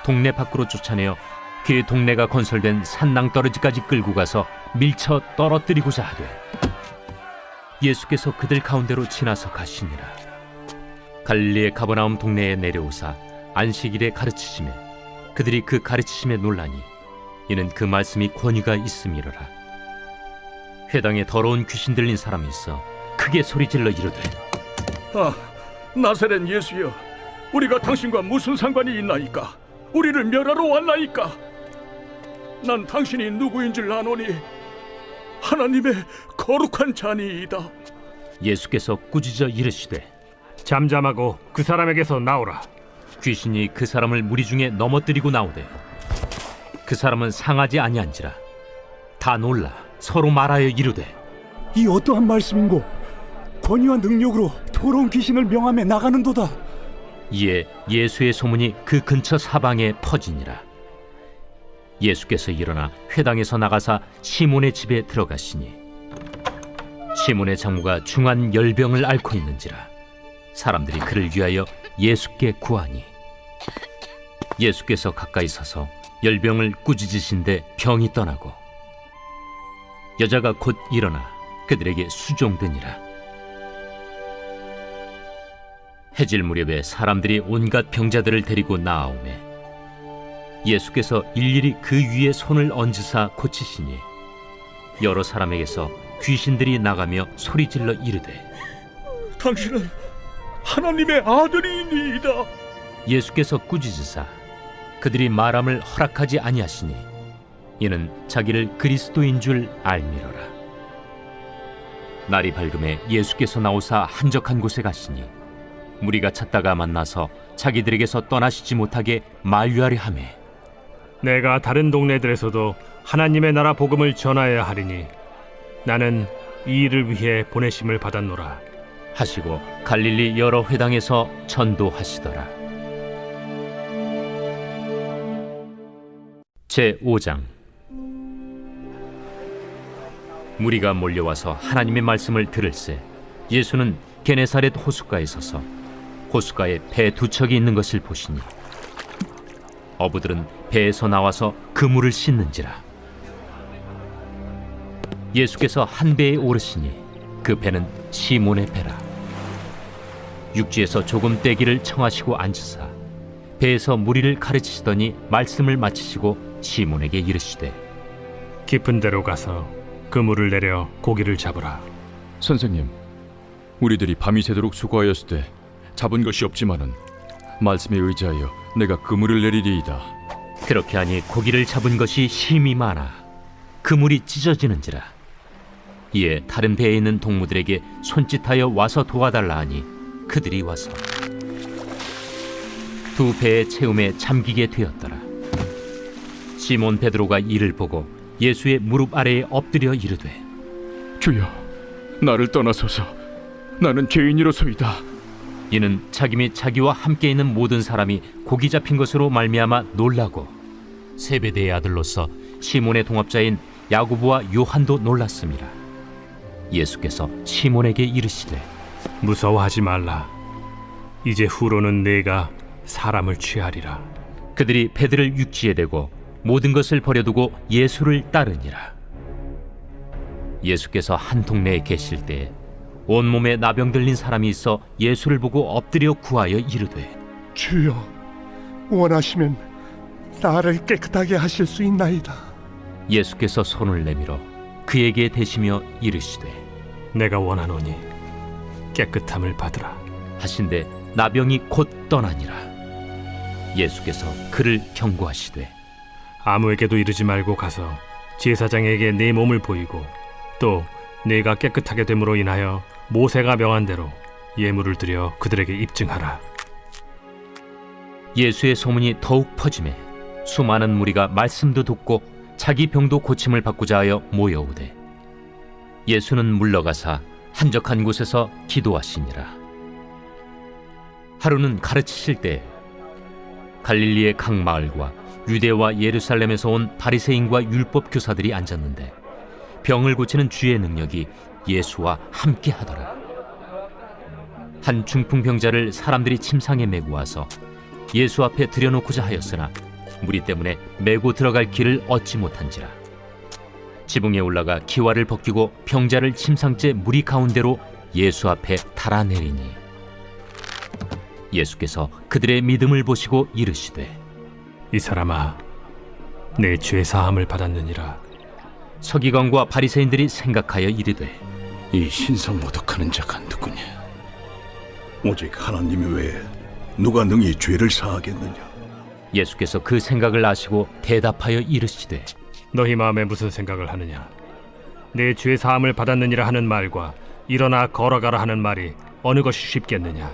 [SPEAKER 2] 동네 밖으로 쫓아내어 그 동네가 건설된 산낭떠러지까지 끌고 가서 밀쳐 떨어뜨리고자 하되 예수께서 그들 가운데로 지나서 가시니라. 갈릴리의 가버나움 동네에 내려오사 안식일에 가르치시매 그들이 그 가르치심에 놀라니 이는 그 말씀이 권위가 있음이로라. 회당에 더러운 귀신 들린 사람이 있어 크게 소리질러 이르되
[SPEAKER 4] 아, 나사렛 예수여, 우리가 당신과 무슨 상관이 있나이까? 우리를 멸하러 왔나이까? 난 당신이 누구인 줄 아노니 하나님의 거룩한 자니이다.
[SPEAKER 2] 예수께서 꾸짖어 이르시되
[SPEAKER 9] 잠잠하고 그 사람에게서 나오라.
[SPEAKER 2] 귀신이 그 사람을 무리 중에 넘어뜨리고 나오되 그 사람은 상하지 아니한지라. 다 놀라 서로 말하여 이르되
[SPEAKER 3] 이 어떠한 말씀인고 권위와 능력으로 더러운 귀신을 명함에 나가는도다.
[SPEAKER 2] 이에 예수의 소문이 그 근처 사방에 퍼지니라. 예수께서 일어나 회당에서 나가사 시몬의 집에 들어가시니 시몬의 장모가 중한 열병을 앓고 있는지라. 사람들이 그를 위하여 예수께 구하니 예수께서 가까이 서서 열병을 꾸짖으신데 병이 떠나고 여자가 곧 일어나 그들에게 수종되니라. 해질 무렵에 사람들이 온갖 병자들을 데리고 나아오매 예수께서 일일이 그 위에 손을 얹으사 고치시니 여러 사람에게서 귀신들이 나가며 소리질러 이르되
[SPEAKER 4] 당신은 하나님의 아들이니이다.
[SPEAKER 2] 예수께서 꾸짖으사 그들이 말함을 허락하지 아니하시니 이는 자기를 그리스도인 줄 알미러라. 날이 밝음에 예수께서 나오사 한적한 곳에 가시니 무리가 찾다가 만나서 자기들에게서 떠나시지 못하게 만류하려 하매
[SPEAKER 9] 내가 다른 동네들에서도 하나님의 나라 복음을 전하여야 하리니 나는 이 일을 위해 보내심을 받았노라
[SPEAKER 2] 하시고 갈릴리 여러 회당에서 전도하시더라. 제5장. 무리가 몰려와서 하나님의 말씀을 들을새 예수는 게네사렛 호숫가에 서서 호숫가에 배 두 척이 있는 것을 보시니 어부들은 배에서 나와서 그물을 씻는지라. 예수께서 한 배에 오르시니 그 배는 시몬의 배라. 육지에서 조금 떼기를 청하시고 앉으사 배에서 무리를 가르치시더니 말씀을 마치시고 시몬에게 이르시되
[SPEAKER 9] 깊은 데로 가서 그물을 내려 고기를 잡으라.
[SPEAKER 12] 선생님, 우리들이 밤이 새도록 수고하였을 때 잡은 것이 없지만은 말씀에 의지하여 내가 그물을 내리리이다.
[SPEAKER 2] 그렇게 하니 고기를 잡은 것이 심이 많아 그물이 찢어지는지라. 이에 다른 배에 있는 동무들에게 손짓하여 와서 도와달라 하니 그들이 와서 두 배의 채움에 잠기게 되었더라. 시몬 베드로가 이를 보고 예수의 무릎 아래에 엎드려 이르되
[SPEAKER 12] 주여, 나를 떠나소서. 나는 죄인이로소이다.
[SPEAKER 2] 이는 자기 및 자기와 함께 있는 모든 사람이 고기 잡힌 것으로 말미암아 놀라고 세베대의 아들로서 시몬의 동업자인 야고보와 요한도 놀랐습니다. 예수께서 시몬에게 이르시되
[SPEAKER 9] 무서워하지 말라. 이제 후로는 내가 사람을 취하리라.
[SPEAKER 2] 그들이 배들을 육지에 대고 모든 것을 버려두고 예수를 따르니라. 예수께서 한 동네에 계실 때 온몸에 나병 들린 사람이 있어 예수를 보고 엎드려 구하여 이르되
[SPEAKER 3] 주여, 원하시면 나를 깨끗하게 하실 수 있나이다.
[SPEAKER 2] 예수께서 손을 내밀어 그에게 대시며 이르시되
[SPEAKER 9] 내가 원하노니 깨끗함을 받으라
[SPEAKER 2] 하신데 나병이 곧 떠나니라. 예수께서 그를 경고하시되
[SPEAKER 9] 아무에게도 이르지 말고 가서 제사장에게 내 몸을 보이고 또 내가 깨끗하게 됨으로 인하여 모세가 명한 대로 예물을 드려 그들에게 입증하라.
[SPEAKER 2] 예수의 소문이 더욱 퍼지매 수많은 무리가 말씀도 듣고 자기 병도 고침을 받고자 하여 모여오되 예수는 물러가사 한적한 곳에서 기도하시니라. 하루는 가르치실 때 갈릴리의 각 마을과 유대와 예루살렘에서 온 바리새인과 율법 교사들이 앉았는데 병을 고치는 주의 능력이 예수와 함께 하더라. 한 중풍병자를 사람들이 침상에 메고 와서 예수 앞에 들여놓고자 하였으나 무리 때문에 메고 들어갈 길을 얻지 못한지라. 지붕에 올라가 기와를 벗기고 병자를 침상째 무리 가운데로 예수 앞에 달아내리니 예수께서 그들의 믿음을 보시고 이르시되
[SPEAKER 9] 이 사람아, 내 죄 사함을 받았느니라.
[SPEAKER 2] 서기관과 바리새인들이 생각하여 이르되
[SPEAKER 4] 이 신성모독하는 자가 누구냐? 오직 하나님 외에 누가 능히 죄를 사하겠느냐?
[SPEAKER 2] 예수께서 그 생각을 아시고 대답하여 이르시되
[SPEAKER 9] 너희 마음에 무슨 생각을 하느냐? 내 죄 사함을 받았느니라 하는 말과 일어나 걸어가라 하는 말이 어느 것이 쉽겠느냐?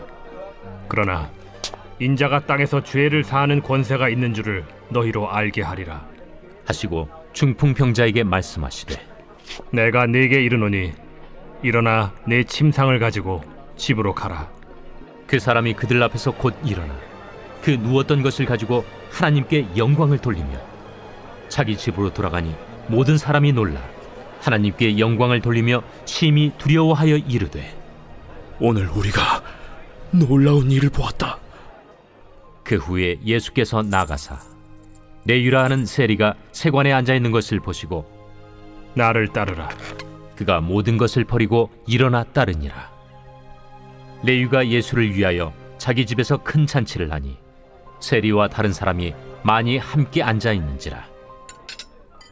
[SPEAKER 9] 그러나 인자가 땅에서 죄를 사하는 권세가 있는 줄을 너희로 알게 하리라
[SPEAKER 2] 하시고 중풍병자에게 말씀하시되
[SPEAKER 9] 내가 네게 이르노니 일어나 내 침상을 가지고 집으로 가라.
[SPEAKER 2] 그 사람이 그들 앞에서 곧 일어나 그 누웠던 것을 가지고 하나님께 영광을 돌리며 자기 집으로 돌아가니 모든 사람이 놀라 하나님께 영광을 돌리며 심히 두려워하여 이르되
[SPEAKER 11] 오늘 우리가 놀라운 일을 보았다.
[SPEAKER 2] 그 후에 예수께서 나가사 레위라 하는 세리가 세관에 앉아있는 것을 보시고
[SPEAKER 9] 나를 따르라.
[SPEAKER 2] 그가 모든 것을 버리고 일어나 따르니라. 레위가 예수를 위하여 자기 집에서 큰 잔치를 하니 세리와 다른 사람이 많이 함께 앉아있는지라.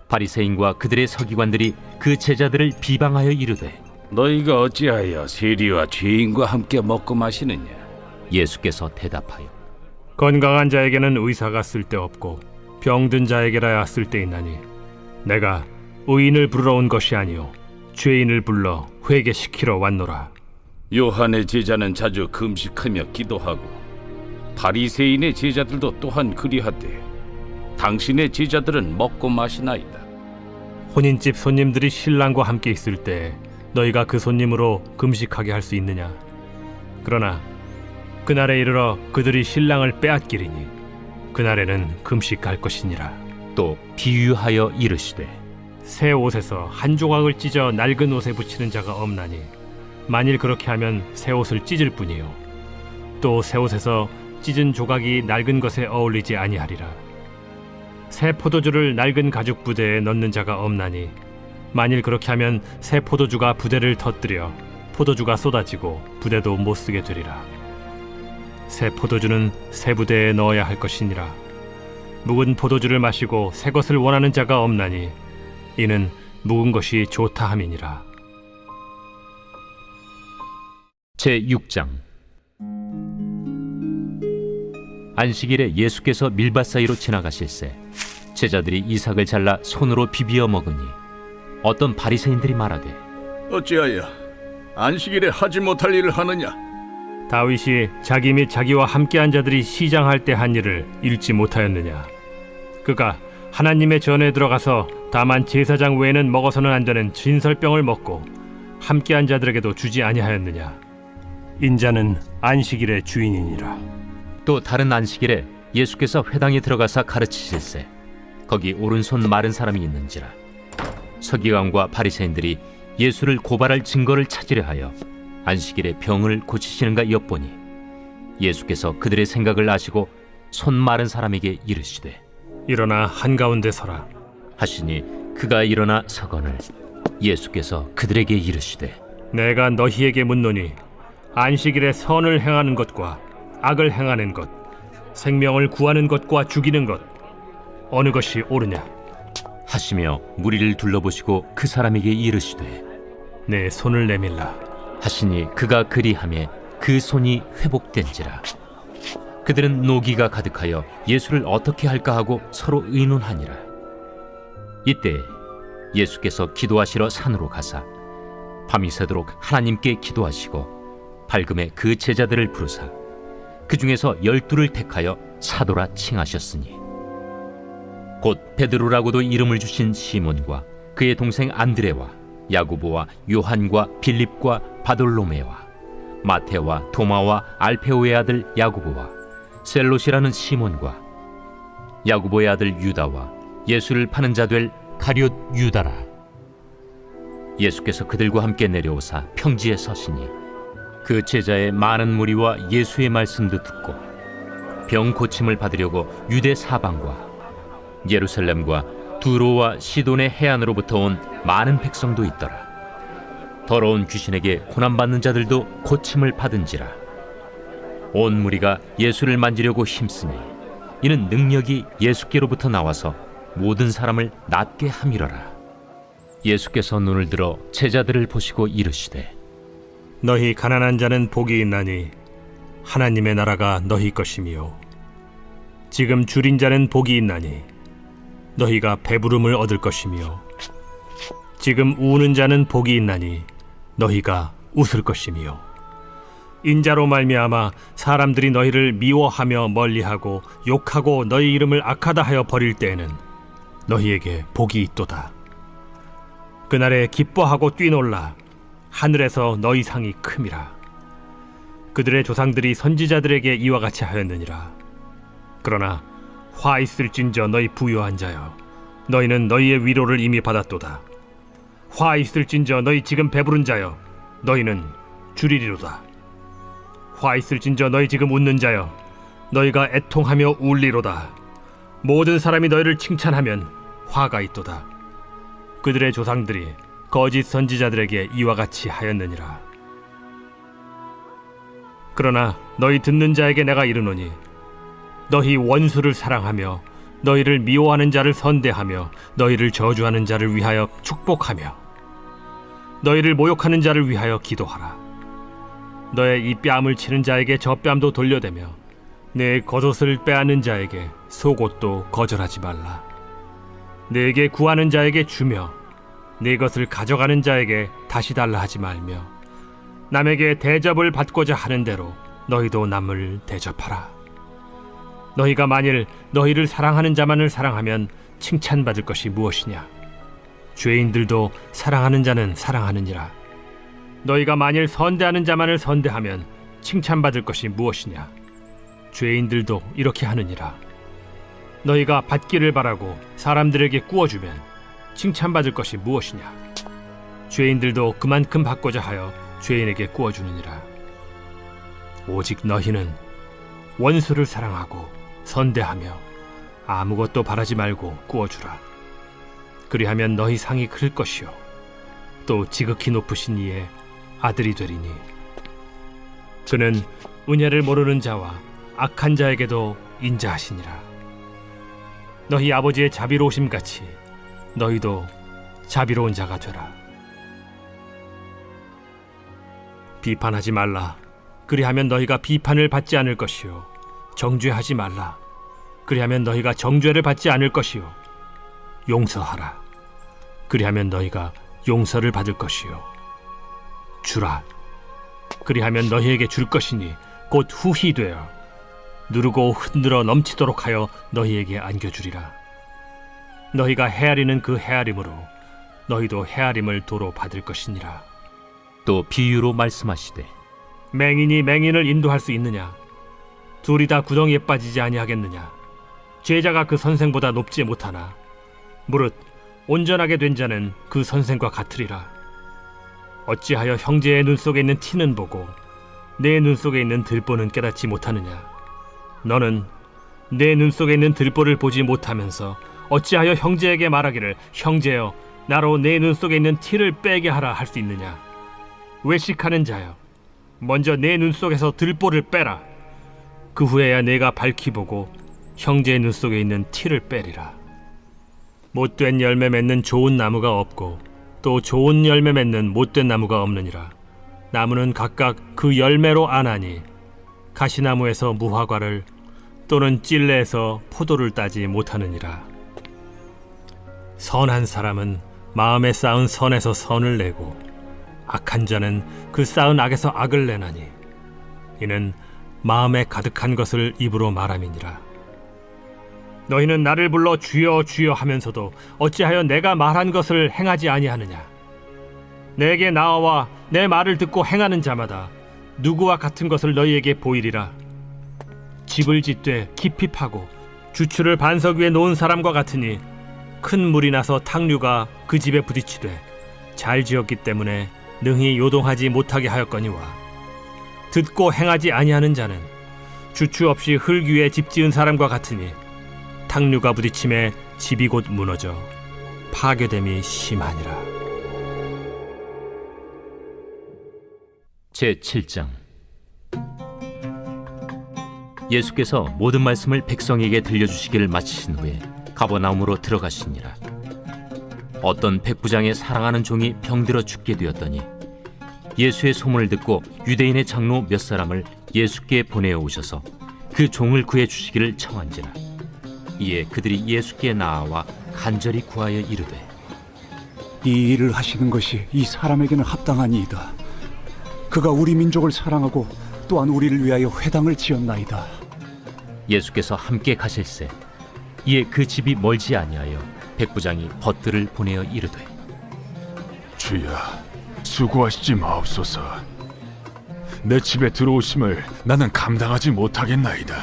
[SPEAKER 2] 바리새인과 그들의 서기관들이 그 제자들을 비방하여 이르되
[SPEAKER 4] 너희가 어찌하여 세리와 죄인과 함께 먹고 마시느냐?
[SPEAKER 2] 예수께서 대답하여
[SPEAKER 9] 건강한 자에게는 의사가 쓸데없고 병든 자에게라야 쓸데있나니 내가 의인을 부르러 온 것이 아니요 죄인을 불러 회개시키러 왔노라.
[SPEAKER 13] 요한의 제자는 자주 금식하며 기도하고 바리새인의 제자들도 또한 그리하되 당신의 제자들은 먹고 마시나이다.
[SPEAKER 9] 혼인집 손님들이 신랑과 함께 있을 때 너희가 그 손님으로 금식하게 할 수 있느냐? 그러나 그날에 이르러 그들이 신랑을 빼앗기리니 그날에는 금식할 것이니라.
[SPEAKER 2] 또 비유하여 이르시되
[SPEAKER 9] 새 옷에서 한 조각을 찢어 낡은 옷에 붙이는 자가 없나니 만일 그렇게 하면 새 옷을 찢을 뿐이요 또 새 옷에서 찢은 조각이 낡은 것에 어울리지 아니하리라. 새 포도주를 낡은 가죽 부대에 넣는 자가 없나니 만일 그렇게 하면 새 포도주가 부대를 터뜨려 포도주가 쏟아지고 부대도 못 쓰게 되리라. 새 포도주는 새 부대에 넣어야 할 것이니라. 묵은 포도주를 마시고 새 것을 원하는 자가 없나니 이는 묵은 것이 좋다 함이니라.
[SPEAKER 2] 제6장 안식일에 예수께서 밀밭 사이로 지나가실새 제자들이 이삭을 잘라 손으로 비비어 먹으니 어떤 바리새인들이 말하되
[SPEAKER 4] 어찌하여 안식일에 하지 못할 일을 하느냐?
[SPEAKER 9] 다윗이 자기 및 자기와 함께한 자들이 시장할 때 한 일을 읽지 못하였느냐? 그가 하나님의 전에 들어가서 다만 제사장 외에는 먹어서는 안 되는 진설병을 먹고 함께한 자들에게도 주지 아니하였느냐? 인자는 안식일의 주인이니라.
[SPEAKER 2] 또 다른 안식일에 예수께서 회당에 들어가사 가르치실새 거기 오른손 마른 사람이 있는지라. 서기관과 바리새인들이 예수를 고발할 증거를 찾으려 하여 안식일에 병을 고치시는가 엿보니 예수께서 그들의 생각을 아시고 손 마른 사람에게 이르시되
[SPEAKER 9] 일어나 한가운데 서라
[SPEAKER 2] 하시니 그가 일어나 서거늘 예수께서 그들에게 이르시되
[SPEAKER 9] 내가 너희에게 묻노니 안식일에 선을 행하는 것과 악을 행하는 것, 생명을 구하는 것과 죽이는 것 어느 것이 옳으냐?
[SPEAKER 2] 하시며 무리를 둘러보시고 그 사람에게 이르시되
[SPEAKER 9] 내 손을 내밀라
[SPEAKER 2] 하시니 그가 그리하매 그 손이 회복된지라. 그들은 노기가 가득하여 예수를 어떻게 할까 하고 서로 의논하니라. 이때 예수께서 기도하시러 산으로 가사 밤이 새도록 하나님께 기도하시고 밝음에 그 제자들을 부르사 그 중에서 12를 택하여 사도라 칭하셨으니 곧 베드로라고도 이름을 주신 시몬과 그의 동생 안드레와 야고보와 요한과 빌립과 바돌로메와 마테와 도마와 알페오의 아들 야고보와 셀롯이라는 시몬과 야고보의 아들 유다와 예수를 파는 자 될 가룟 유다라. 예수께서 그들과 함께 내려오사 평지에 서시니 그 제자의 많은 무리와 예수의 말씀도 듣고 병 고침을 받으려고 유대 사방과 예루살렘과 두로와 시돈의 해안으로부터 온 많은 백성도 있더라. 더러운 귀신에게 고난받는 자들도 고침을 받은지라. 온 무리가 예수를 만지려고 힘쓰니 이는 능력이 예수께로부터 나와서 모든 사람을 낫게 함이러라. 예수께서 눈을 들어 제자들을 보시고 이르시되
[SPEAKER 9] 너희 가난한 자는 복이 있나니 하나님의 나라가 너희 것이며 지금 줄인 자는 복이 있나니 너희가 배부름을 얻을 것이며 지금 우는 자는 복이 있나니 너희가 웃을 것이며 인자로 말미암아 사람들이 너희를 미워하며 멀리하고 욕하고 너희 이름을 악하다 하여 버릴 때에는 너희에게 복이 있도다. 그날에 기뻐하고 뛰놀라 하늘에서 너희 상이 큼이라. 그들의 조상들이 선지자들에게 이와 같이 하였느니라. 그러나 화 있을진저 너희 부요한 자여, 너희는 너희의 위로를 이미 받았도다. 화 있을진저 너희 지금 배부른 자여, 너희는 줄이리로다. 화 있을진저 너희 지금 웃는 자여, 너희가 애통하며 울리로다. 모든 사람이 너희를 칭찬하면 화가 있도다. 그들의 조상들이 거짓 선지자들에게 이와 같이 하였느니라. 그러나 너희 듣는 자에게 내가 이르노니 너희 원수를 사랑하며 너희를 미워하는 자를 선대하며 너희를 저주하는 자를 위하여 축복하며 너희를 모욕하는 자를 위하여 기도하라. 너의 이 뺨을 치는 자에게 저 뺨도 돌려대며 내 겉옷을 빼앗는 자에게 속옷도 거절하지 말라. 내게 구하는 자에게 주며 내 것을 가져가는 자에게 다시 달라 하지 말며 남에게 대접을 받고자 하는 대로 너희도 남을 대접하라. 너희가 만일 너희를 사랑하는 자만을 사랑하면 칭찬받을 것이 무엇이냐? 죄인들도 사랑하는 자는 사랑하느니라. 너희가 만일 선대하는 자만을 선대하면 칭찬받을 것이 무엇이냐? 죄인들도 이렇게 하느니라. 너희가 받기를 바라고 사람들에게 구워주면 칭찬받을 것이 무엇이냐? 죄인들도 그만큼 받고자 하여 죄인에게 구워주느니라. 오직 너희는 원수를 사랑하고 선대하며 아무것도 바라지 말고 구워주라. 그리하면 너희 상이 클 것이요 또 지극히 높으신 이의 아들이 되리니 그는 은혜를 모르는 자와 악한 자에게도 인자하시니라. 너희 아버지의 자비로우심 같이 너희도 자비로운 자가 되라. 비판하지 말라. 그리하면 너희가 비판을 받지 않을 것이요 정죄하지 말라. 그리하면 너희가 정죄를 받지 않을 것이요 용서하라. 그리하면 너희가 용서를 받을 것이요 주라. 그리하면 너희에게 줄 것이니 곧 후히 되어 누르고 흔들어 넘치도록 하여 너희에게 안겨주리라. 너희가 헤아리는 그 헤아림으로 너희도 헤아림을 도로 받을 것이니라.
[SPEAKER 2] 또 비유로 말씀하시되
[SPEAKER 9] 맹인이 맹인을 인도할 수 있느냐? 둘이 다 구덩이에 빠지지 아니하겠느냐? 제자가 그 선생보다 높지 못하나 무릇 온전하게 된 자는 그 선생과 같으리라. 어찌하여 형제의 눈 속에 있는 티는 보고 내 눈 속에 있는 들보는 깨닫지 못하느냐? 너는 내 눈 속에 있는 들보를 보지 못하면서 어찌하여 형제에게 말하기를 형제여 나로 내 눈 속에 있는 티를 빼게 하라 할 수 있느냐? 외식하는 자여 먼저 내 눈 속에서 들보를 빼라. 그 후에야 내가 밝히 보고 형제의 눈 속에 있는 티를 빼리라. 못된 열매 맺는 좋은 나무가 없고 또 좋은 열매 맺는 못된 나무가 없느니라. 나무는 각각 그 열매로 아나니 가시나무에서 무화과를 또는 찔레에서 포도를 따지 못하느니라. 선한 사람은 마음에 쌓은 선에서 선을 내고 악한 자는 그 쌓은 악에서 악을 내나니 이는 마음에 가득한 것을 입으로 말함이니라. 너희는 나를 불러 주여 주여 하면서도 어찌하여 내가 말한 것을 행하지 아니하느냐? 내게 나와 내 말을 듣고 행하는 자마다 누구와 같은 것을 너희에게 보이리라. 집을 짓되 깊이 파고 주추를 반석 위에 놓은 사람과 같으니 큰 물이 나서 탕류가 그 집에 부딪히되 잘 지었기 때문에 능히 요동하지 못하게 하였거니와 듣고 행하지 아니하는 자는 주추 없이 흙 위에 집 지은 사람과 같으니 탕류가 부딪힘에 집이 곧 무너져 파괴됨이 심하니라.
[SPEAKER 2] 제7장. 예수께서 모든 말씀을 백성에게 들려주시기를 마치신 후에 가버나움으로 들어가시니라. 어떤 백부장의 사랑하는 종이 병들어 죽게 되었더니 예수의 소문을 듣고 유대인의 장로 몇 사람을 예수께 보내어 오셔서 그 종을 구해 주시기를 청한지라. 이에 그들이 예수께 나아와 간절히 구하여 이르되,
[SPEAKER 3] 이 일을 하시는 것이 이 사람에게는 합당하니이다. 그가 우리 민족을 사랑하고 또한 우리를 위하여 회당을 지었나이다.
[SPEAKER 2] 예수께서 함께 가실새 이에 그 집이 멀지 아니하여 백부장이 벗들을 보내어 이르되,
[SPEAKER 4] 주여, 수고하시지 마옵소서. 내 집에 들어오심을 나는 감당하지 못하겠나이다.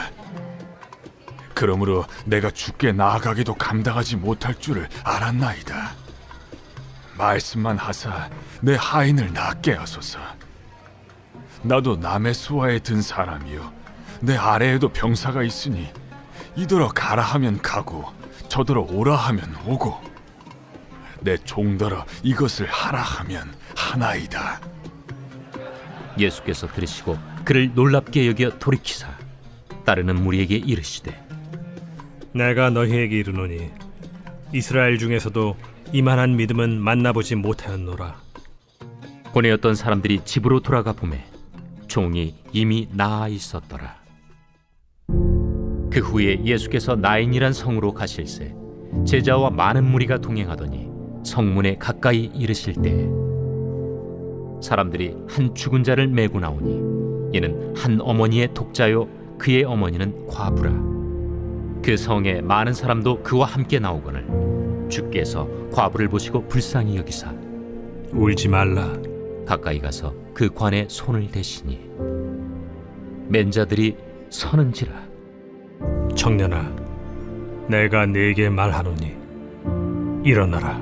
[SPEAKER 4] 그러므로 내가 주께 나아가기도 감당하지 못할 줄을 알았나이다. 말씀만 하사 내 하인을 낫게 하소서. 나도 남의 수하에 든 사람이요, 내 아래에도 병사가 있으니 이더러 가라 하면 가고 저더러 오라 하면 오고 내 종더러 이것을 하라 하면 하나이다.
[SPEAKER 2] 예수께서 들으시고 그를 놀랍게 여겨 돌이키사 따르는 무리에게 이르시되,
[SPEAKER 9] 내가 너희에게 이르노니 이스라엘 중에서도 이만한 믿음은 만나보지 못하였노라.
[SPEAKER 2] 보내었던 사람들이 집으로 돌아가 보매 종이 이미 나아 있었더라. 그 후에 예수께서 나인이란 성으로 가실새 제자와 많은 무리가 동행하더니 성문에 가까이 이르실 때 사람들이 한 죽은 자를 메고 나오니 이는 한 어머니의 독자요 그의 어머니는 과부라. 그 성에 많은 사람도 그와 함께 나오거늘 주께서 과부를 보시고 불쌍히 여기사
[SPEAKER 9] 울지 말라.
[SPEAKER 2] 가까이 가서 그 관에 손을 대시니 맨 자들이 서는지라.
[SPEAKER 9] 청년아, 내가 네게 말하노니 일어나라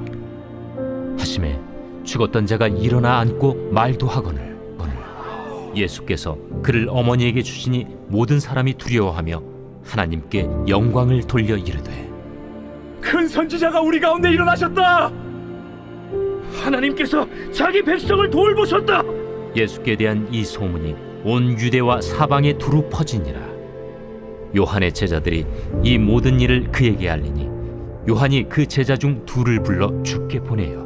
[SPEAKER 2] 하심에 죽었던 자가 일어나 앉고 말도 하거늘 예수께서 그를 어머니에게 주시니 모든 사람이 두려워하며 하나님께 영광을 돌려 이르되,
[SPEAKER 11] 큰 선지자가 우리 가운데 일어나셨다. 하나님께서 자기 백성을 돌보셨다.
[SPEAKER 2] 예수께 대한 이 소문이 온 유대와 사방에 두루 퍼지니라. 요한의 제자들이 이 모든 일을 그에게 알리니 요한이 그 제자 중 둘을 불러 주께 보내어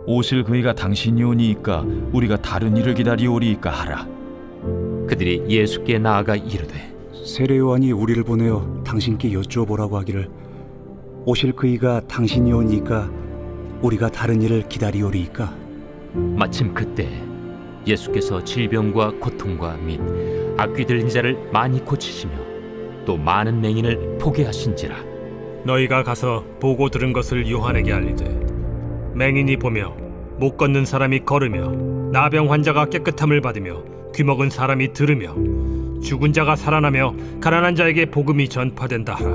[SPEAKER 8] 오실 그이가 당신이 오니이까 우리가 다른 일을 기다리오리이까 하라.
[SPEAKER 2] 그들이 예수께 나아가 이르되,
[SPEAKER 3] 세례 요한이 우리를 보내어 당신께 여쭈어보라고 하기를 오실 그이가 당신이 오니까 우리가 다른 일을 기다리오리이까.
[SPEAKER 2] 마침 그때 예수께서 질병과 고통과 및 악귀 들린 자를 많이 고치시며 또 많은 맹인을 보게 하신지라.
[SPEAKER 9] 너희가 가서 보고 들은 것을 요한에게 알리되 맹인이 보며 못 걷는 사람이 걸으며 나병 환자가 깨끗함을 받으며 귀먹은 사람이 들으며 죽은 자가 살아나며 가난한 자에게 복음이 전파된다 하라.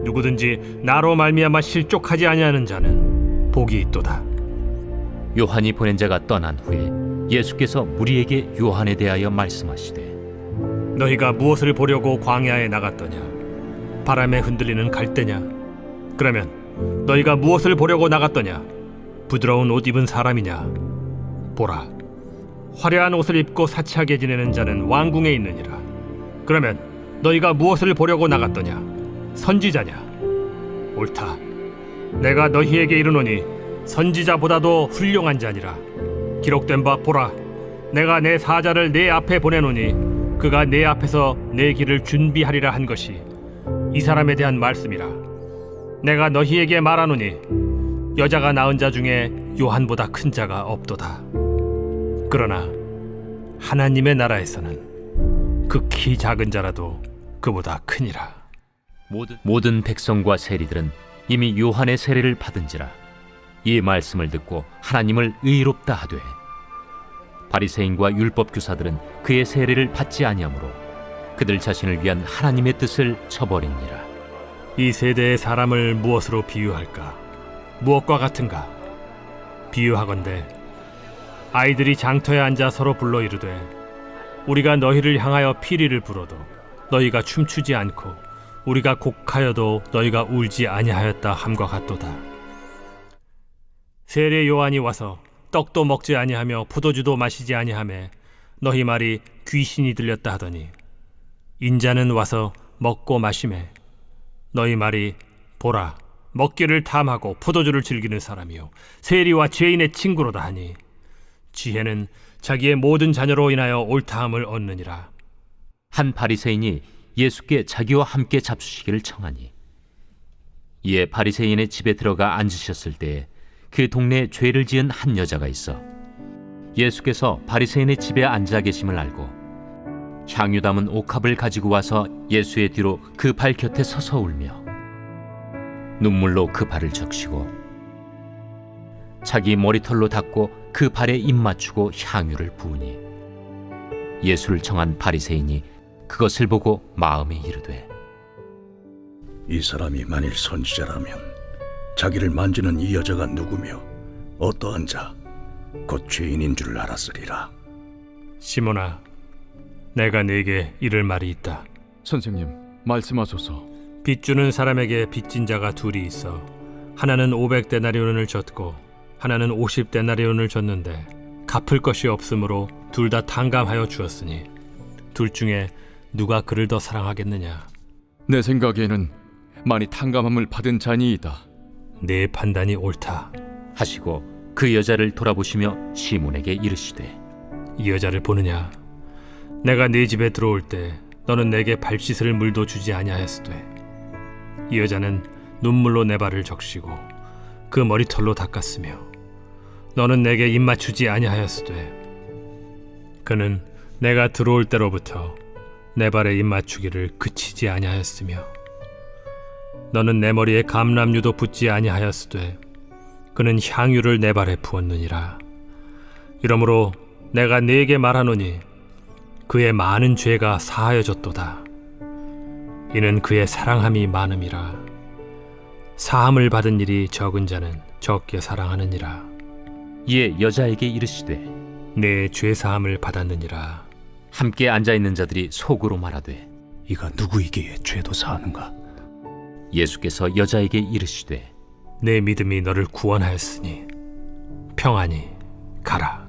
[SPEAKER 9] 누구든지 나로 말미암아 실족하지 아니하는 자는 복이 있도다.
[SPEAKER 2] 요한이 보낸 자가 떠난 후에 예수께서 무리에게 요한에 대하여 말씀하시되,
[SPEAKER 9] 너희가 무엇을 보려고 광야에 나갔더냐? 바람에 흔들리는 갈대냐? 그러면 너희가 무엇을 보려고 나갔더냐? 부드러운 옷 입은 사람이냐? 보라, 화려한 옷을 입고 사치하게 지내는 자는 왕궁에 있느니라. 그러면 너희가 무엇을 보려고 나갔더냐? 선지자냐? 옳다. 내가 너희에게 이르노니 선지자보다도 훌륭한 자니라. 기록된 바 보라, 내가 내 사자를 내 앞에 보내노니 그가 내 앞에서 내 길을 준비하리라 한 것이 이 사람에 대한 말씀이라. 내가 너희에게 말하노니 여자가 낳은 자 중에 요한보다 큰 자가 없도다. 그러나 하나님의 나라에서는 극히 작은 자라도 그보다 크니라.
[SPEAKER 2] 모든 백성과 세리들은 이미 요한의 세례를 받은지라. 이 말씀을 듣고 하나님을 의롭다 하되 바리새인과 율법 교사들은 그의 세례를 받지 아니하므로 그들 자신을 위한 하나님의 뜻을 저버리니라.
[SPEAKER 9] 이 세대의 사람을 무엇으로 비유할까? 무엇과 같은가? 비유하건대 아이들이 장터에 앉아 서로 불러 이르되 우리가 너희를 향하여 피리를 불어도 너희가 춤추지 않고 우리가 곡하여도 너희가 울지 아니하였다 함과 같도다. 세례 요한이 와서 떡도 먹지 아니하며 포도주도 마시지 아니하매 너희 말이 귀신이 들렸다 하더니 인자는 와서 먹고 마시매 너희 말이 보라 먹기를 탐하고 포도주를 즐기는 사람이요 세리와 죄인의 친구로다 하니 지혜는 자기의 모든 자녀로 인하여 옳다함을 얻느니라.
[SPEAKER 2] 한 바리새인이 예수께 자기와 함께 잡수시기를 청하니 이에 바리새인의 집에 들어가 앉으셨을 때 그 동네에 죄를 지은 한 여자가 있어 예수께서 바리새인의 집에 앉아 계심을 알고 향유 담은 옥합을 가지고 와서 예수의 뒤로 그 발 곁에 서서 울며 눈물로 그 발을 적시고 자기 머리털로 닦고 그 발에 입 맞추고 향유를 부으니 예수를 청한 바리새인이 그것을 보고 마음에 이르되
[SPEAKER 14] 이 사람이 만일 선지자라면 자기를 만지는 이 여자가 누구며 어떠한 자 곧 죄인인 줄 알았으리라.
[SPEAKER 9] 시몬아, 내가 네게 이를 말이 있다.
[SPEAKER 12] 선생님, 말씀하소서.
[SPEAKER 9] 빚 주는 사람에게 빚진 자가 둘이 있어 하나는 500데나리온을 줬고 하나는 50데나리온을 줬는데 갚을 것이 없으므로 둘 다 탕감하여 주었으니 둘 중에 누가 그를 더 사랑하겠느냐?
[SPEAKER 12] 내 생각에는 많이 탕감함을 받은 자니이다.
[SPEAKER 9] 네 판단이 옳다
[SPEAKER 2] 하시고 그 여자를 돌아보시며 시몬에게 이르시되
[SPEAKER 9] 이 여자를 보느냐? 내가 네 집에 들어올 때 너는 내게 발 씻을 물도 주지 아니하였으되 이 여자는 눈물로 내 발을 적시고 그 머리털로 닦았으며 너는 내게 입 맞추지 아니하였으되 그는 내가 들어올 때로부터 내 발에 입 맞추기를 그치지 아니하였으며 너는 내 머리에 감람유도 붓지 아니하였으되 그는 향유를 내 발에 부었느니라. 이러므로 내가 네게 말하노니 그의 많은 죄가 사하여졌도다. 이는 그의 사랑함이 많음이라. 사함을 받은 일이 적은 자는 적게 사랑하느니라.
[SPEAKER 2] 이에 여자에게 이르시되
[SPEAKER 9] 내 죄 사함을 받았느니라.
[SPEAKER 2] 함께 앉아있는 자들이 속으로 말하되
[SPEAKER 3] 이가 누구이기에 죄도 사하는가?
[SPEAKER 2] 예수께서 여자에게 이르시되
[SPEAKER 9] 내 믿음이 너를 구원하였으니 평안히 가라.